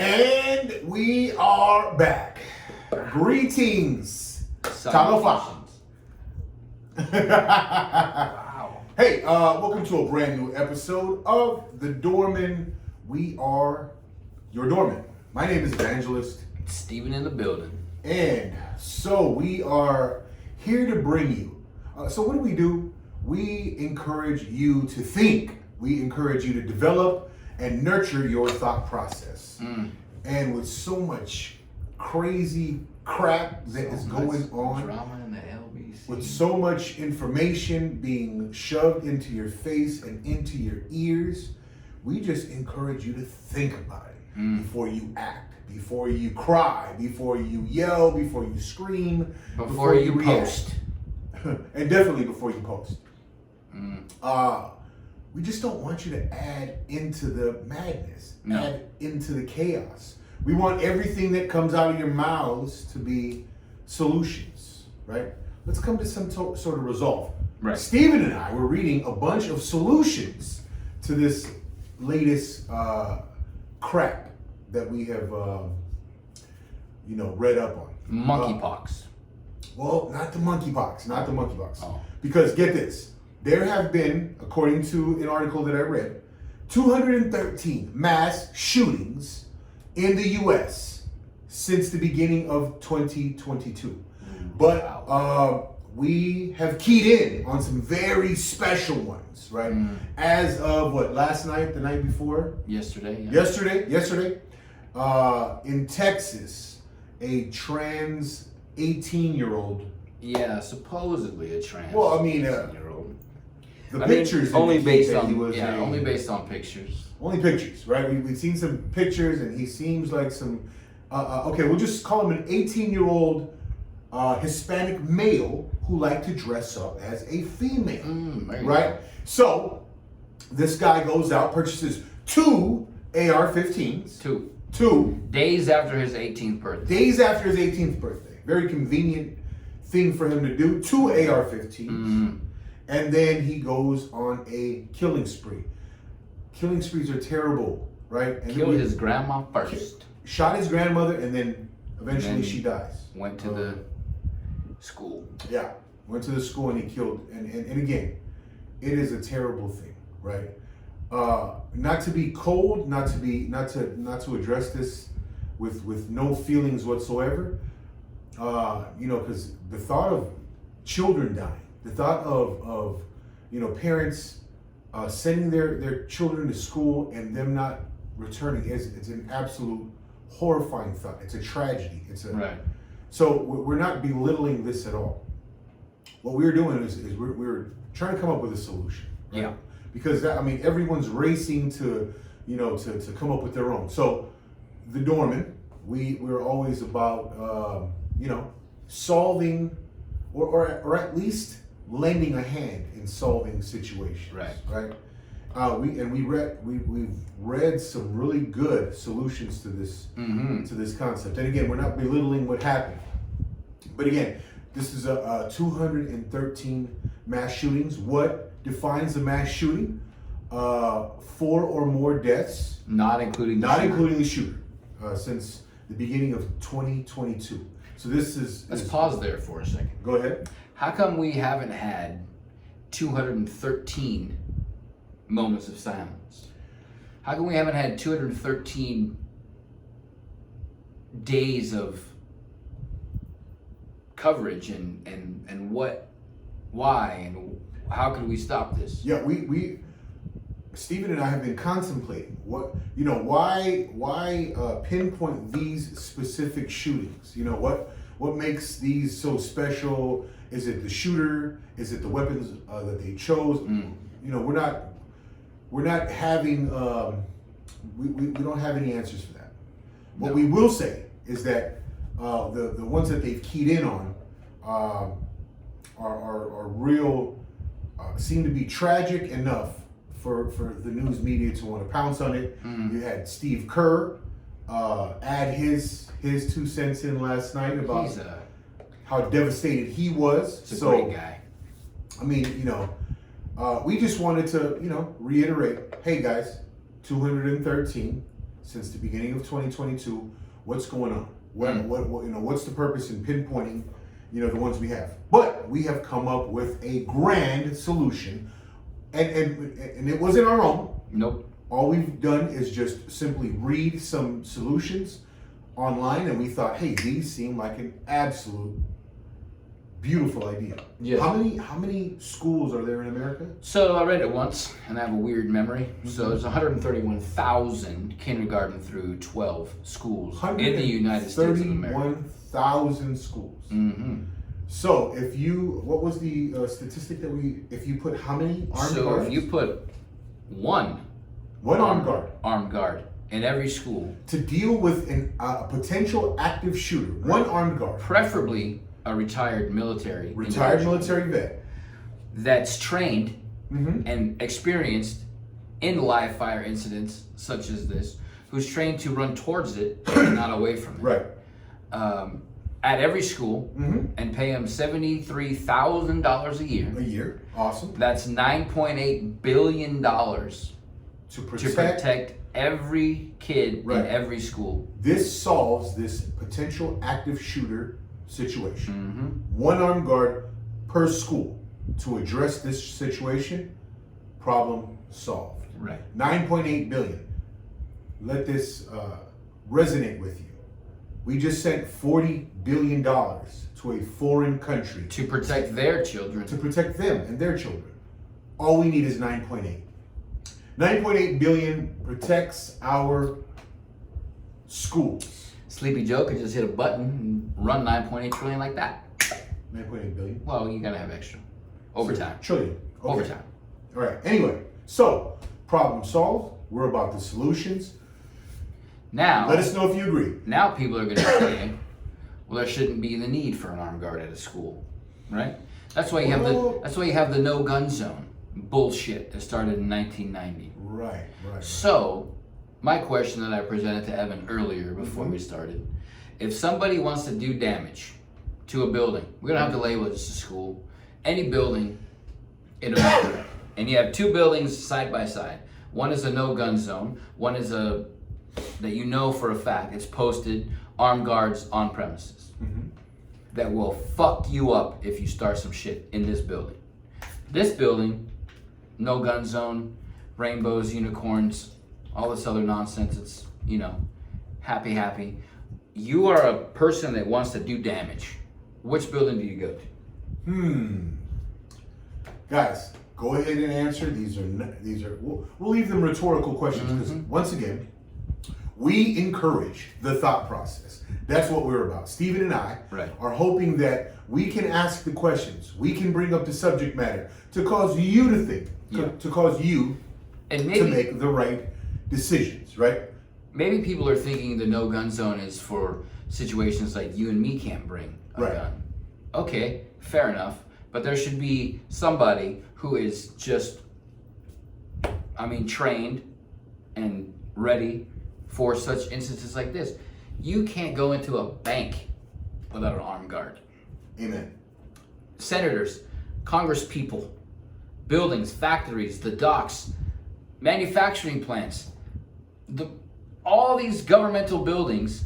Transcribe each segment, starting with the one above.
And we are back. Greetings, Talofa. Wow. Hey, welcome to a brand new episode of The Doorman. We are your doorman. My name is Evangelist. Steven in the building. And so we are here to bring you. So what do? We encourage you to think. We encourage you to develop and nurture your thought process. And with so much crazy crap that is going on, Drama in the LBC. with so much information being shoved into your face and into your ears, we just encourage you to think about it before you act, before you cry, before you yell, before you scream, Before you post. And definitely before you post. We just don't want you to add into the madness, add into the chaos. We want everything that comes out of your mouths to be solutions, right? Let's come to some sort of resolve. Right. Steven and I were reading a bunch of solutions to this latest crap that we have, read up on. Monkeypox. Well, not the monkeypox, not the monkeypox. Oh. Because get this, there have been, according to an article that I read, 213 mass shootings in the U.S. since the beginning of 2022. But we have keyed in on some very special ones, right? As of last night, the night before? Yesterday. Yeah. Yesterday, in Texas, a trans 18-year-old. Yeah, supposedly a trans. Well, I mean, 18-year-old. the pictures only indicate based that on he was only based on pictures. only pictures, right? We've seen some pictures, and he seems like some. Okay, we'll just call him an 18-year-old Hispanic male who liked to dress up as a female, right? So this guy goes out, purchases two AR-15s. Two Days after his 18th birthday. days after his 18th birthday. Very convenient thing for him to do. Two AR-15s. And then he goes on a killing spree. Killing sprees are terrible, right? And Killed then his grandma first. shot his grandmother, and then eventually Then she dies. Went to the school. Yeah, went to the school and he killed. And again, it is a terrible thing, right? Not to be cold, not to address this with no feelings whatsoever. Because the thought of children dying, the thought of parents sending their children to school and them not returning it's an absolute horrifying thought. It's a tragedy. Right. So we're not belittling this at all. What we're doing is we're trying to come up with a solution. Right? Yeah. Because everyone's racing to to come up with their own. So the doorman, we're always about solving or at least lending a hand in solving situations. Right. We've read some really good solutions to this to this concept. And again, we're not belittling what happened, but again, this is a 213 mass shootings. What defines a mass shooting? 4 or more deaths, Not including the shooter, since the beginning of 2022. So this is. Let's pause there for a second. Go ahead. How come we haven't had 213 moments of silence? How come we haven't had 213 days of coverage and why, and how can we stop this? Yeah, we Steven and I have been contemplating why pinpoint these specific shootings. What makes these so special? Is it the shooter? Is it the weapons that they chose? We're not having we don't have any answers for that. What we will say is that the ones that they've keyed in on are real, seem to be tragic enough for the news media to want to pounce on it. You had Steve Kerr add his 2 cents in last night about how devastated he was. He's a great guy. We just wanted to reiterate, hey guys, 213 since the beginning of 2022. What's going on? What's the purpose in pinpointing, the ones we have? But we have come up with a grand solution, and it wasn't our own. Nope. All we've done is just simply read some solutions online, and we thought, hey, these seem like an absolute beautiful idea. Yeah. How many schools are there in America? So I read it once, and I have a weird memory. So there's 131,000 kindergarten through 12 schools in the United States of America. 31,000 schools. Mm-hmm. So what was the statistic that if you put how many armed guards? If you put one armed guard in every school to deal with a potential active shooter, one armed guard, preferably a retired military vet that's trained and experienced in live fire incidents such as this, who's trained to run towards it and not away from it. Right. At every school, and pay them $73,000 a year. A year. Awesome. That's $9.8 billion to protect every kid in every school. This solves this potential active shooter situation. One armed guard per school to address this situation. Problem solved. Right. 9.8 billion. Let this resonate with you. We just sent $40 billion to a foreign country To protect their children. to protect them and their children. All we need is 9.8. 9.8 billion protects our schools. Sleepy Joe could just hit a button and run 9.8 trillion like that. 9.8 billion. Well, you gotta have extra. Overtime. Trillion. Okay. Overtime. All right. Anyway, so problem solved. We're about the solutions. Now, Let us know if you agree. now people are gonna say, well, there shouldn't be the need for an armed guard at a school, right? That's why you have the no gun zone bullshit that started in 1990. Right. So, my question that I presented to Evan earlier before we started, if somebody wants to do damage to a building, we don't have to label it as a school, any building in America, and you have two buildings side by side. One is a no gun zone, one is that you know for a fact it's posted armed guards on premises. That will fuck you up if you start some shit in this building. This building, no gun zone, rainbows, unicorns, all this other nonsense. It's, happy. You are a person that wants to do damage. Which building do you go to? Guys, go ahead and answer. These are. We'll leave them rhetorical questions because once again, we encourage the thought process. That's what we're about. Steven and I are hoping that we can ask the questions. We can bring up the subject matter to cause you to think, to cause you to make the right decisions, right? Maybe people are thinking the no gun zone is for situations like you and me can't bring a gun. Okay, fair enough. But there should be somebody who is just, trained and ready for such instances like this. You can't go into a bank without an armed guard. Amen. Senators, congresspeople, buildings, factories, the docks, manufacturing plants, all these governmental buildings,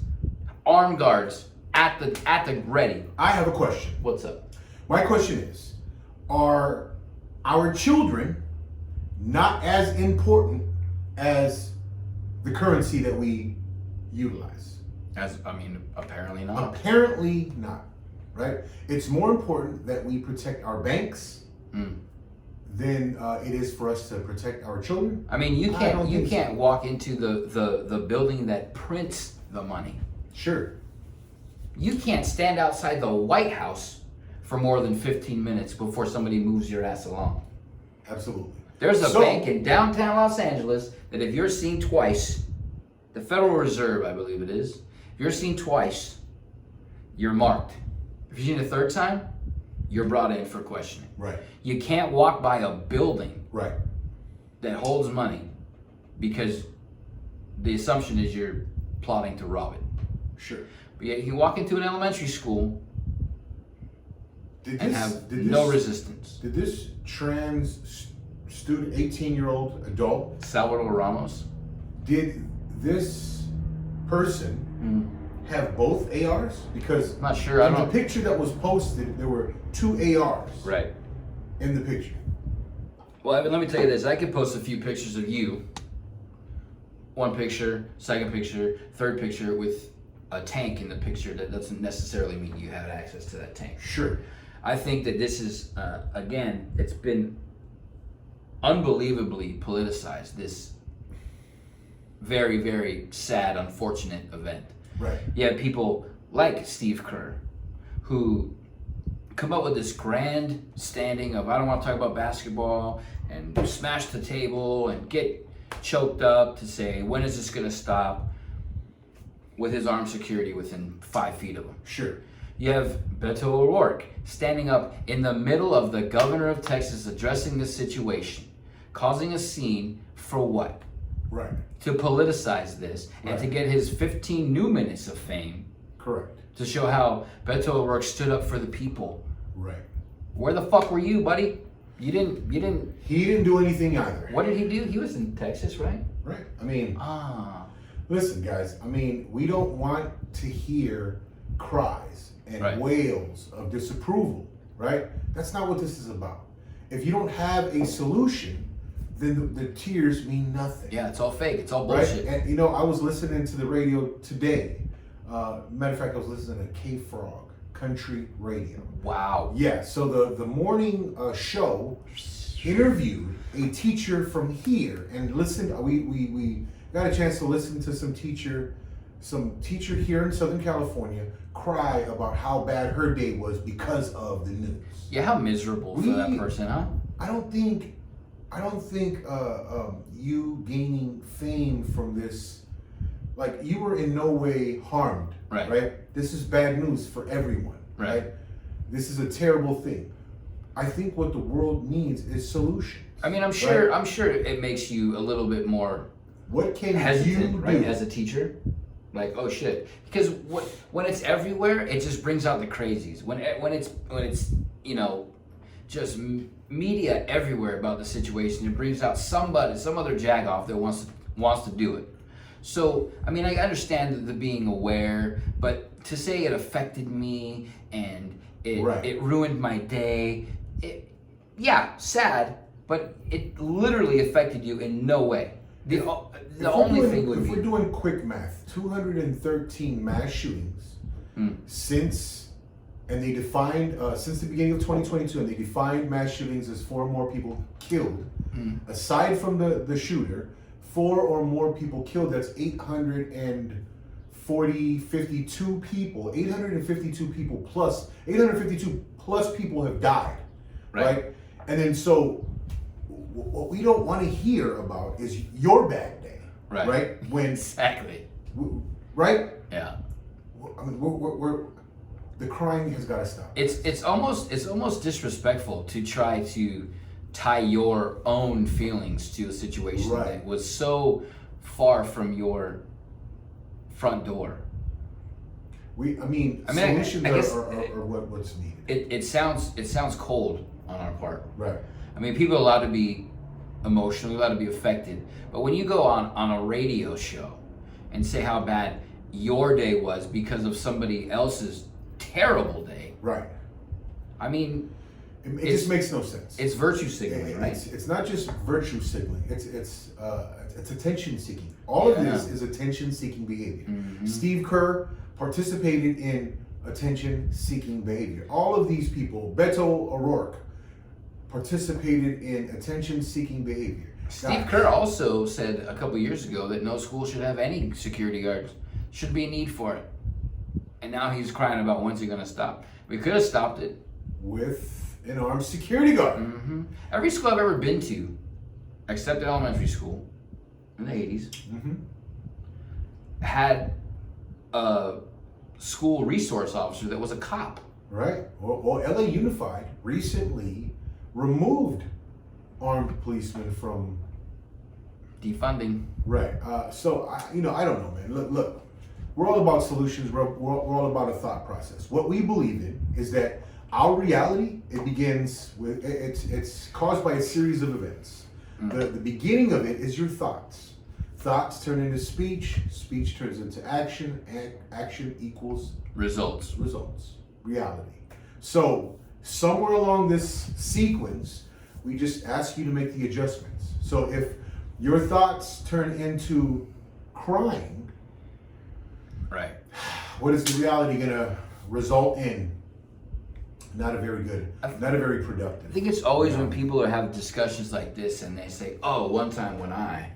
armed guards at the ready. I have a question. What's up? My question is, are our children not as important as the currency that we utilize? Apparently not. Apparently not, right? It's more important that we protect our banks than it is for us to protect our children. You can't walk into the building that prints the money. Sure. You can't stand outside the White House for more than 15 minutes before somebody moves your ass along. Absolutely. There's a bank in downtown Los Angeles that if you're seen twice, the Federal Reserve, I believe it is, if you're seen twice, you're marked. If you're seen a third time, you're brought in for questioning. Right. You can't walk by a building that holds money because the assumption is you're plotting to rob it. Sure. But yet you can walk into an elementary school and have no resistance. Did this trans student, 18-year-old adult, Salvador Ramos? did this person have both ARs? Because I'm not sure. in the picture that was posted, there were 2 ARs Right. in the picture. Well, Evan, let me tell you this. I could post a few pictures of you. One picture, second picture, third picture with a tank in the picture. That doesn't necessarily mean you have access to that tank. Sure. I think that this is, again, it's been unbelievably politicized, this very, very sad, unfortunate event. Right. You have people like Steve Kerr who come up with this grand standing of, I don't want to talk about basketball, and smash the table and get choked up to say, when is this going to stop, with his armed security within 5 feet of him. Sure. You have Beto O'Rourke standing up in the middle of the governor of Texas addressing this situation, causing a scene for what? Right. To politicize this and to get his 15 new minutes of fame. Correct. To show how Beto O'Rourke stood up for the people. Right. Where the fuck were you, buddy? You didn't. He didn't do anything either. What did he do? He was in Texas, right? Right. I mean, Ah. listen, guys. I mean, we don't want to hear cries and Right. wails of disapproval, right? That's not what this is about. If you don't have a solution, then the tears mean nothing. Yeah, it's all fake. It's all Right? bullshit. And I was listening to the radio today. Matter of fact, I was listening to K-Frog Country Radio. Wow. Yeah, so the morning show interviewed a teacher from here and listened. We got a chance to listen to some teacher here in Southern California cry about how bad her day was because of the news. Yeah, how miserable for that person, huh? I don't think you gaining fame from this, like, you were in no way harmed, right? This is bad news for everyone, right? This is a terrible thing. I think what the world needs is solutions. I mean, I'm sure it makes you a little bit more what can hesitant, you right, do as a teacher? Like, oh shit, because when it's everywhere, it just brings out the crazies. When it's just media everywhere about the situation, it brings out some other jagoff that wants to do it. So, I mean, I understand the being aware, but to say it affected me and it ruined my day, sad, but it literally affected you in no way. The only thing would be, if we're doing quick math, 213 mass shootings since they defined since the beginning of 2022, and they defined mass shootings as 4 or more people killed. Aside from the shooter, 4 or more people killed. That's 852 people. 852 plus people have died, right? And then so what we don't want to hear about is your bad day, right? When exactly, right? Yeah. I mean, we're the crying has got to stop. It's almost disrespectful to try to tie your own feelings to a situation that was so far from your front door. Solutions I guess are what's needed. It sounds cold on our part. Right. I mean, people are allowed to be emotional, allowed to be affected, but when you go on a radio show and say how bad your day was because of somebody else's terrible day, right? I mean, it just makes no sense. It's virtue signaling, right? It's not just virtue signaling. It's attention seeking. All of this is attention seeking behavior. Steve Kerr participated in attention seeking behavior. All of these people, Beto O'Rourke, participated in attention seeking behavior. Steve Kerr also said a couple years ago that no school should have any security guards. Should be a need for it. And now he's crying about when's he going to stop. We could have stopped it with an armed security guard. Every school I've ever been to, except at elementary school in the 80s, had a school resource officer that was a cop. Right. Well, LA Unified recently removed armed policemen from defunding. Right. So I don't know, man. Look. We're all about solutions. We're all about a thought process. What we believe in is that our reality, it begins with, it's caused by a series of events. The beginning of it is your thoughts. thoughts turn into speech, speech turns into action, and action equals Results. reality. So somewhere along this sequence, we just ask you to make the adjustments. So if your thoughts turn into crying, Right. what is the reality gonna result in? Not a very productive. I think it's always when people are having discussions like this and they say, "Oh, one time when I,"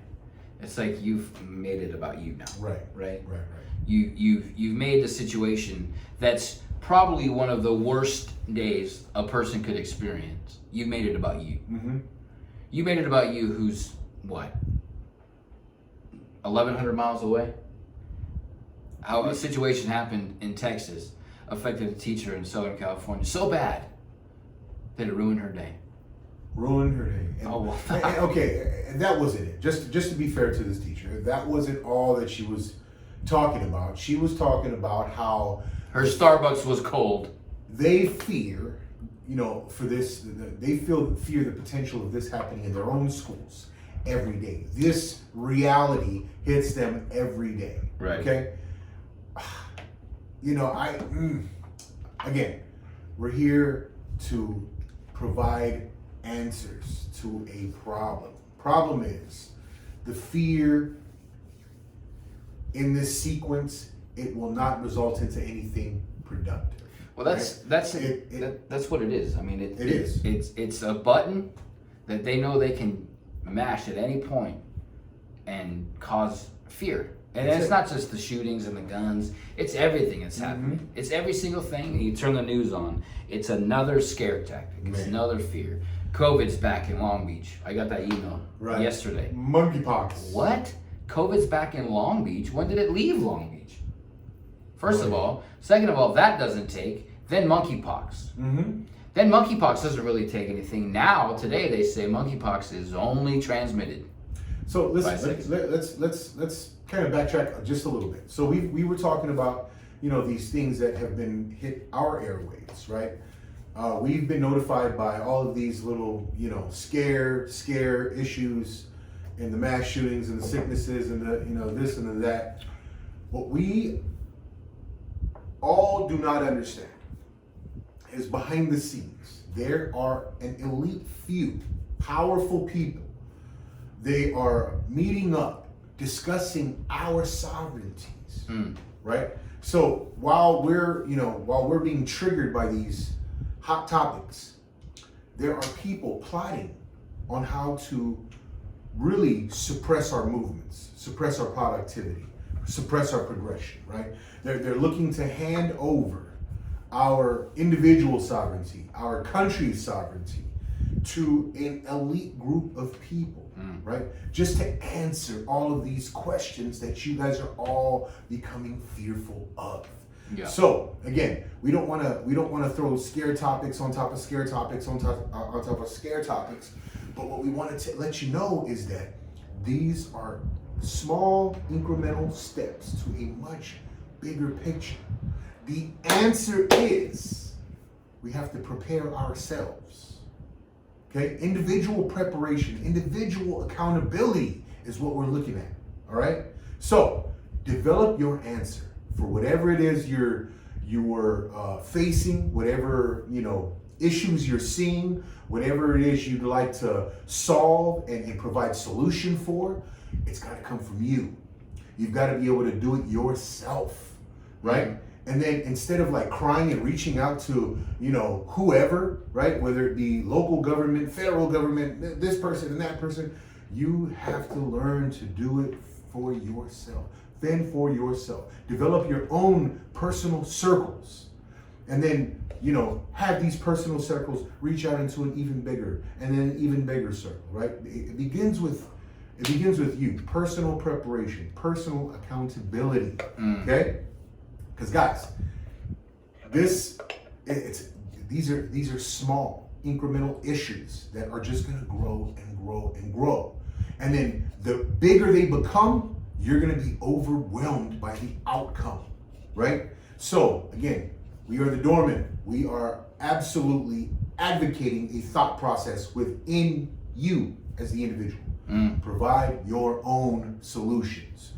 it's like you've made it about you now. Right. Right. Right. You've made the situation that's probably one of the worst days a person could experience. You've made it about you. Mm-hmm. You made it about you, who's what, 1,100 miles away. How a situation happened in Texas affected a teacher in Southern California so bad that it ruined her day. Ruined her day. And, Oh, wow. and okay, and that wasn't it. Just to be fair to this teacher, that wasn't all that she was talking about. She was talking about how Her Starbucks was cold. they fear, for this, they fear the potential of this happening in their own schools every day. This reality hits them every day. Right. Okay. Again, we're here to provide answers to a problem. Problem is the fear in this sequence. It will not result into anything productive. Well, that's what it is. I mean, It is. It's a button that they know they can mash at any point and cause fear. And That's it's it. not just the shootings and the guns. It's everything that's happening. It's every single thing. And you turn the news on, it's another scare tactic. It's Man. another fear. COVID's back in Long Beach. I got that email yesterday. Monkeypox. What? COVID's back in Long Beach? When did it leave Long Beach? First of Right. all. Second of all, that doesn't take. Then monkeypox. Mm-hmm. Then monkeypox doesn't really take anything. Now, today, they say monkeypox is only transmitted. So listen, By let's kind of backtrack just a little bit. So we were talking about these things that have been hit our airwaves, right? We've been notified by all of these little scare issues, and the mass shootings and the sicknesses and the this and the that. What we all do not understand is behind the scenes there are an elite few powerful people. They are meeting up, discussing our sovereignties, right? So while we're being triggered by these hot topics, there are people plotting on how to really suppress our movements, suppress our productivity, suppress our progression, right? They're looking to hand over our individual sovereignty, our country's sovereignty, to an elite group of people, right? Just to answer all of these questions that you guys are all becoming fearful of. Yeah. So again, we don't want to throw scare topics on top of scare topics on top of scare topics, but what we wanted to let you know is that these are small incremental steps to a much bigger picture. The answer is we have to prepare ourselves. Okay? Individual preparation, individual accountability is what we're looking at. All right? So, develop your answer for whatever it is you're facing, whatever, issues you're seeing, whatever it is you'd like to solve and provide solution for. It's got to come from you. You've got to be able to do it yourself, right? And then instead of like crying and reaching out to, whoever, right? Whether it be local government, federal government, this person and that person, you have to learn to do it for yourself. Fend for yourself. Develop your own personal circles. And then, have these personal circles reach out into an even bigger and then an even bigger circle, right? It begins with you, personal preparation, personal accountability, okay? Because guys, these are small incremental issues that are just gonna grow and grow and grow. And then the bigger they become, you're gonna be overwhelmed by the outcome, right? So again, we are the doorman. We are absolutely advocating a thought process within you as the individual. Provide your own solutions.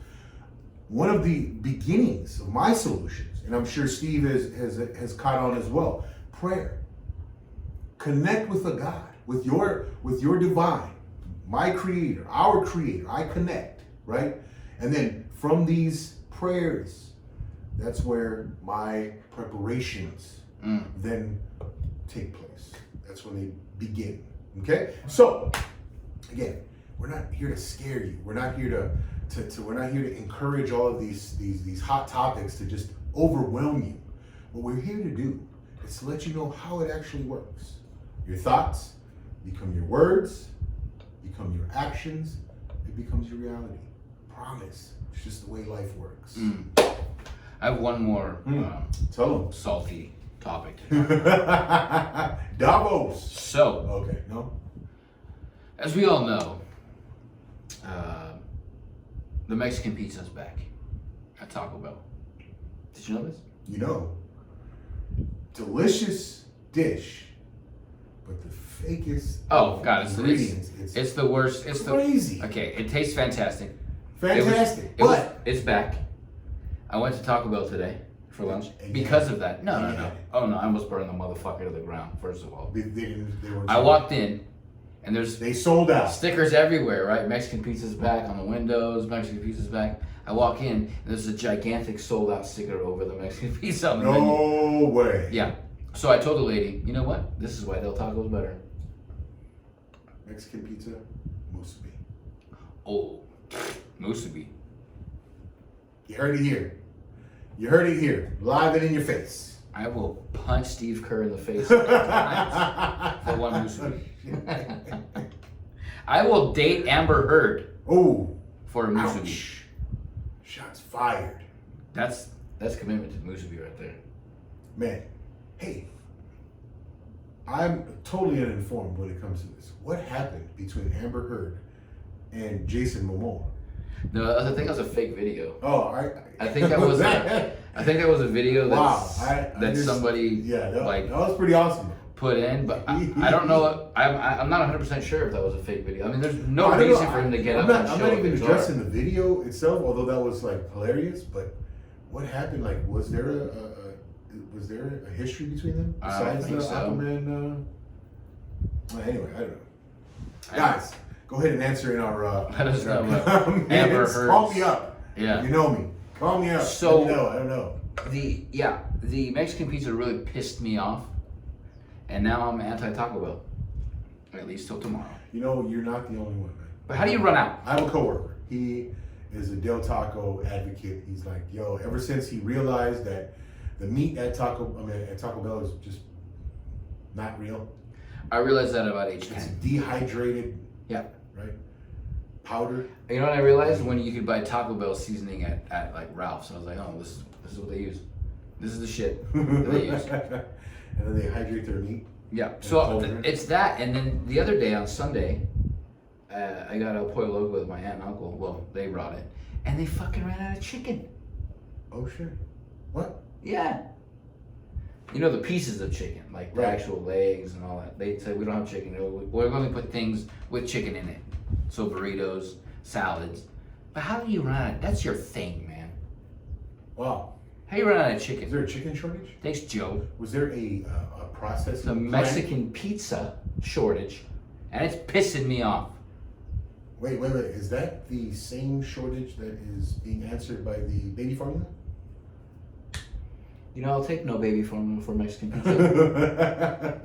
One of the beginnings of my solutions, and I'm sure Steve has caught on as well, prayer. Connect with a God, with your divine, my creator, our creator. I connect, right? And then from these prayers, that's where my preparations then take place. That's when they begin. Okay? So, again, we're not here to scare you. We're not here we're not here to encourage all of these hot topics to just overwhelm you. What we're here to do is to let you know how it actually works. Your thoughts become your words, become your actions, it becomes your reality. Promise. It's just the way life works. I have one more Tell them. salty topic. Davos. So, Okay, no? as we all know, the Mexican pizza's back at Taco Bell. Did you know this? You know, delicious dish, but the fakest God, ingredients. it's the worst. It's crazy. Okay, it tastes fantastic. Fantastic. It's back. I went to Taco Bell today for lunch And because yeah. of that. No. Yeah. Oh no, I almost burned the motherfucker to the ground. First of all, They were I walked in, and there's They sold out. stickers everywhere, right? Mexican pizza's back on the windows. Mexican pizza's back. I walk in, and there's a gigantic sold out sticker over the Mexican pizza on the menu. No way. Yeah. So I told the lady, you know what? This is why Del Taco's better. Mexican pizza, musubi. Oh, musubi. You heard it here. You heard it here. Live and in your face. I will punch Steve Kerr in the face for one musubi. I will date Amber Heard Oh, for a musubi. ouch. Shots fired. That's commitment to musubi right there. Man, hey, I'm totally uninformed when it comes to this. What happened between Amber Heard and Jason Momoa? No, I think that was a fake video. Oh, I think that was I think that was a video Wow, that somebody that like was pretty awesome. put in, but I don't know. I'm not 100% sure if that was a fake video. I mean, there's no I don't reason know. for him to get I'm up not, and I'm show not a even guitar. addressing the video itself, although that was like hilarious. But what happened? Like, was there a history between them I don't besides the think so. Aquaman? Well, anyway, I don't know. Guys, go ahead and answer in our. Let us know what comments. Amber Heard's- Call me up. Yeah. You know me. Call me up. So- Let me know. I don't know. The Mexican pizza really pissed me off, and now I'm anti Taco Bell, at least till tomorrow. You know, you're not the only one, man. But how do you run out? I have a coworker. He is a Del Taco advocate. He's like, yo, ever since he realized that the meat at Taco Bell is just not real. I realized that about age It's 10. dehydrated, Yeah. right? Powder. You know what I realized? When you could buy Taco Bell seasoning at like Ralph's, I was like, oh, this is what they use. This is the shit that they use. And then they hydrate their meat. Yeah. So cauldron. it's that, and then the other day on Sunday, I got El Pollo Loco with my aunt and uncle. Well, they brought it, and they fucking ran out of chicken. Oh shit. What? Yeah. You know the pieces of chicken, like the Right. actual legs and all that. They said we don't have chicken. We're going to put things with chicken in it. So burritos, salads. But how do you run out? That's your thing, man. Wow. How do you run out of Is chicken? there a chicken shortage? Thanks, Joe. Was there a processing It's a plant? Mexican pizza shortage, and it's pissing me off. Wait. Is that the same shortage that is being answered by the baby formula? You know, I'll take no baby formula for Mexican pizza.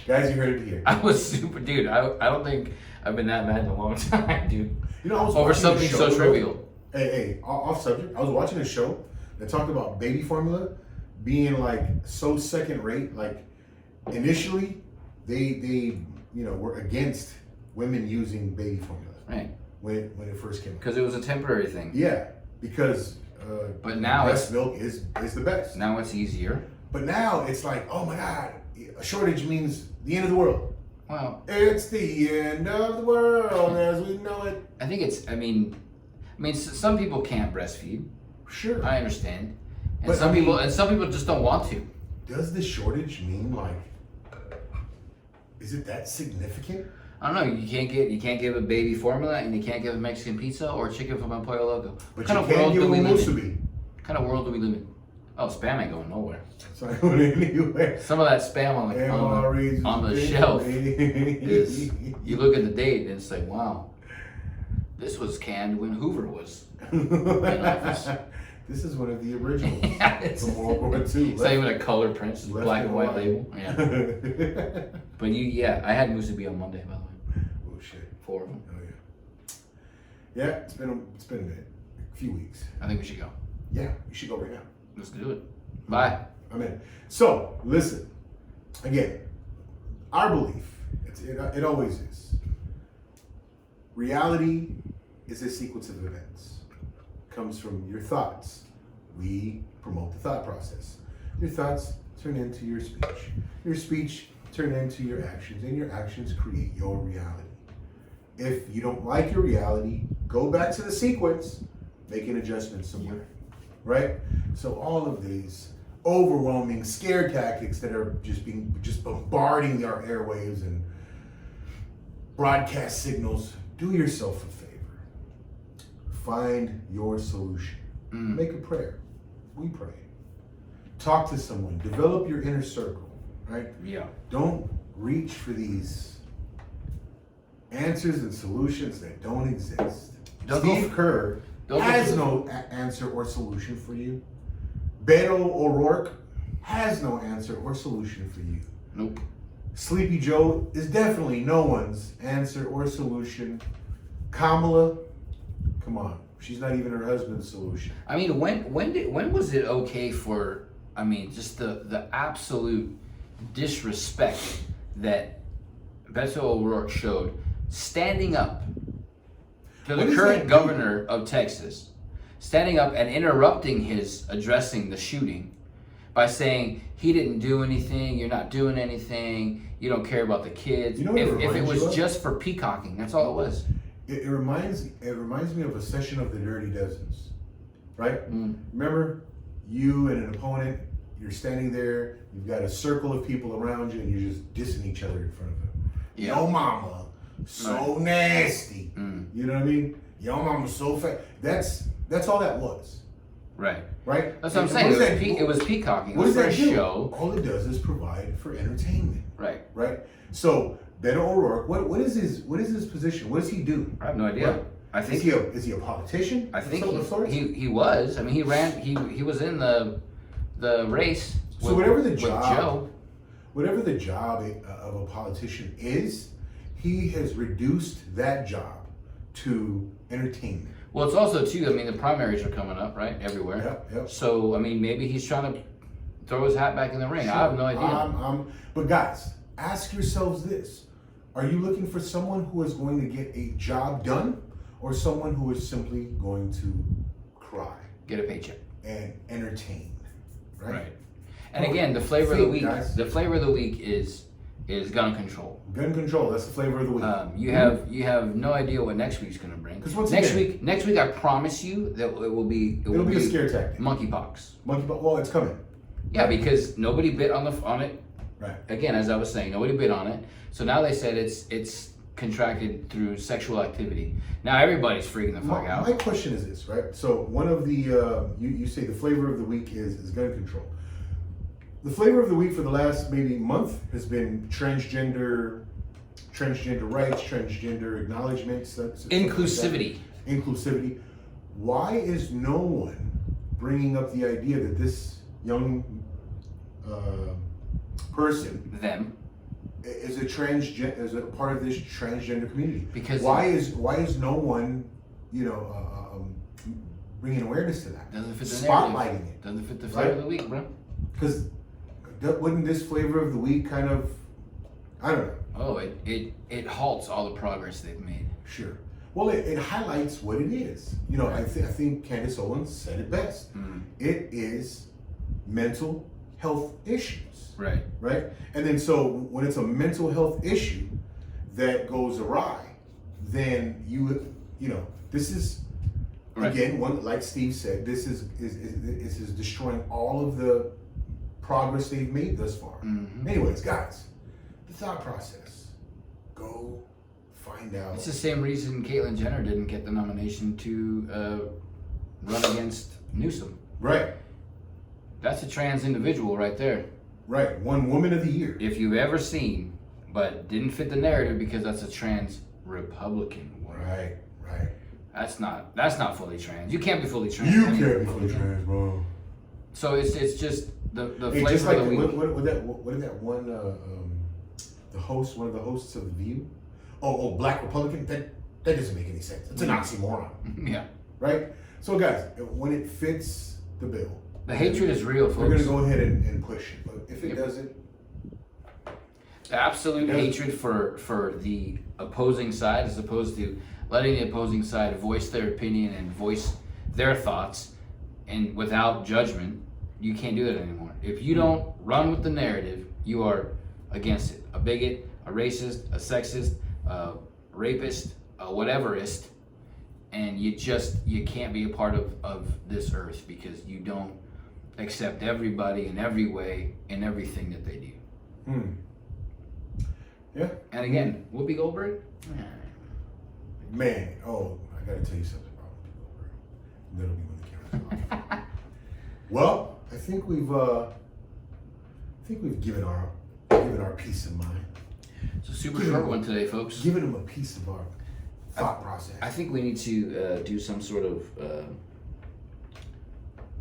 Guys, you heard it here. I was super, dude. I don't think I've been that mad in a long time, dude. You know, I was Over watching a something show, so bro. trivial. Hey, off subject. I was watching a show that talked about baby formula being like so second rate. Like initially, they were against women using baby formula Right. when it first came out. Because it was a temporary thing. Yeah, because But now breast milk is the best. Now it's easier. But now it's like, oh my God, a shortage means the end of the world. Well, It's the end of the world as we know it. I think it's. I mean, some people can't breastfeed. Sure. I understand, and But, some I mean- people just don't want to. Does the shortage mean like Is it that significant? I don't know. You can't give a baby formula, and you can't give a Mexican pizza or chicken from El Pollo Loco. But What kind you of can world give do we them live in? musubi. What kind of world do we live in? Oh, spam ain't going nowhere. So I go anywhere. Some of that spam on the shelf is. You look at the date, and it's like, wow, this was canned when Hoover was. This is one of the originals Yeah, it's from World War II. not even a color print, it's Left black and and white right. label. Yeah. But I had musubi on Monday, by the way. Oh shit. 4 of them. Oh yeah. Yeah, it's been a few weeks. I think we should go. Yeah, you should go right now. Let's do it. Bye. I'm in. So listen, again, our belief, it always is. Reality is a sequence of events. It comes from your thoughts. We promote the thought process. Your thoughts turn into your speech. Your speech turn into your actions, and your actions create your reality. If you don't like your reality, go back to the sequence, make an adjustment somewhere, right? So all of these overwhelming scare tactics that are just bombarding our airwaves and broadcast signals, do yourself a favor. Find your solution. Make a prayer. We pray. Talk to someone. Develop your inner circle, right? Yeah. Don't reach for these answers and solutions that don't exist. Steve Kerr has no answer or solution for you. Beto O'Rourke has no answer or solution for you. Nope. Sleepy Joe is definitely no one's answer or solution. Kamala, come on, she's not even her husband's solution. I mean, when was it okay for? I mean, just the absolute disrespect that Beto O'Rourke showed, standing up to the current governor of Texas, standing up and interrupting his addressing the shooting by saying he didn't do anything, you're not doing anything, you don't care about the kids. You know what if it was you of? just for peacocking, that's all it was. It reminds me of a session of the Dirty Dozens, right? Remember, you and an opponent, you're standing there, you've got a circle of people around you, and you're just dissing each other in front of them. Yeah. Yo mama, so nasty. You know what I mean? Yo mama, so fat. That's all that was. Right. Right? That's what I'm saying. It was peacocking. It What was does for a that do? show. All it does is provide for entertainment. Right. Right? So Beto O'Rourke, what is his position? What does he do? I have no idea. What? I think Is he a politician? I think of sorts? he was. I mean, he was in the race. So whatever the with job, Joe. whatever the job of a politician is, he has reduced that job to entertainment. Well, it's also too. I mean, the primaries are coming up, right? Everywhere. Yep. So I mean, maybe he's trying to throw his hat back in the ring. Sure. I have no idea. But guys, ask yourselves this: are you looking for someone who is going to get a job done, or someone who is simply going to cry, Get a paycheck. and entertain? Right. And again, the flavor of the week. Guys. The flavor of the week is gun control. Gun control. That's the flavor of the week. You have no idea what next week's going to bring. 'Cause once next again- week, I promise you that it will be a scare tactic. Monkeypox. Well, it's coming. Yeah, because nobody bit on it. Right. Again, as I was saying, nobody bit on it. So now they said it's contracted through sexual activity. Now everybody's freaking the fuck out. My question is this, right? So one of the you say the flavor of the week is gun control. The flavor of the week for the last maybe month has been transgender rights, transgender acknowledgements, Inclusivity. Inclusivity. Why is no one bringing up the idea that this young person Them. is as a part of this transgender community? Because why is no one bringing awareness to that? Doesn't fit the Spotlighting narrative. it. Doesn't fit the flavor of the week, bro. Because wouldn't this flavor of the week kind of, I don't know. Oh, it halts all the progress they've made. Sure. Well, it highlights what it is. You know, I think Candace Owens said it best. It is mental health issues. Right. Right? And then so when it's a mental health issue that goes awry, then this is, Right. again, one, like Steve said, this is destroying all of the progress they've made thus far. Anyways, guys, the thought process. Go find out. It's the same reason Caitlyn Jenner didn't get the nomination to run against Newsom. Right. That's a trans individual right there. Right. One woman of the year. If you've ever seen, but didn't fit the narrative because that's a trans Republican woman. Right. Right. That's not fully trans. You can't be fully trans. You can't be fully trans, bro. So it's just the Hey, flavor just like of the week. what did that one one of the hosts of The View? Oh, Black Republican. That doesn't make any sense. It's an oxymoron, Yeah. right? So guys, when it fits the bill, The hatred is real, folks. we're gonna go ahead and push it. But if it doesn't, The absolute Yeah. hatred for the opposing side, as opposed to letting the opposing side voice their opinion and voice their thoughts, and without judgment, you can't do that anymore. If you don't run with the narrative, you are against it. A bigot, a racist, a sexist, a rapist, a whateverist, and you can't be a part of this earth because you don't accept everybody in every way in everything that they do. Yeah. And again, Whoopi Goldberg. Man, I gotta tell you something about Whoopi Goldberg. That'll be when the camera's off. Well, I think we've given our peace of mind. It's a super short one today, folks. Giving them a piece of our thought process. I think we need to do some sort of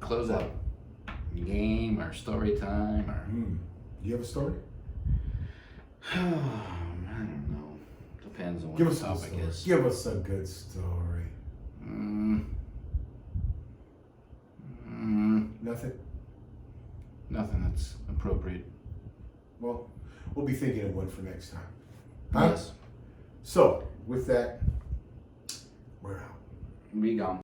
closeout game or story time or. You have a story? I don't know. Depends on what Give the us a topic story. is. Give us a good story. Nothing? Nothing that's appropriate. Well, we'll be thinking of one for next time. Huh? Yes. So, with that, we're out. Be gone.